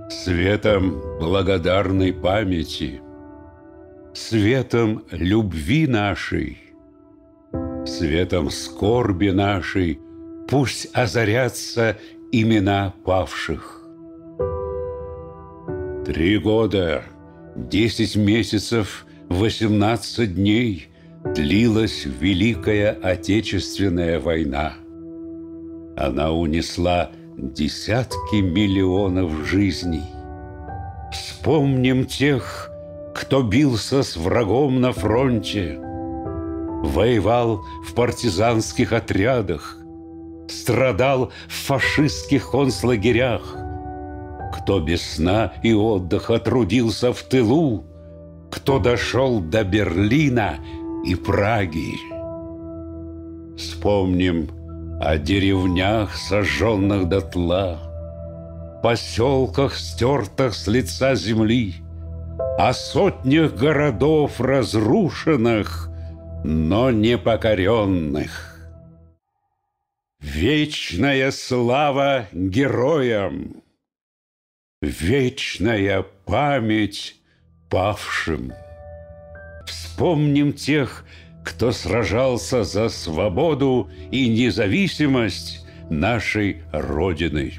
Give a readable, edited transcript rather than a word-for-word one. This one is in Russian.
Светом благодарной памяти, светом любви нашей, светом скорби нашей пусть озарятся имена павших. 3 года, 10 месяцев, 18 дней длилась Великая Отечественная война. Она унесла десятки миллионов жизней. Вспомним тех, кто бился с врагом на фронте, воевал в партизанских отрядах, страдал в фашистских концлагерях, кто без сна и отдыха трудился в тылу, кто дошел до Берлина и Праги. Вспомним о деревнях, сожженных дотла, поселках, стертых с лица земли, о сотнях городов, разрушенных, но не покоренных. Вечная слава героям! Вечная память павшим! Вспомним тех, кто сражался за свободу и независимость нашей Родины.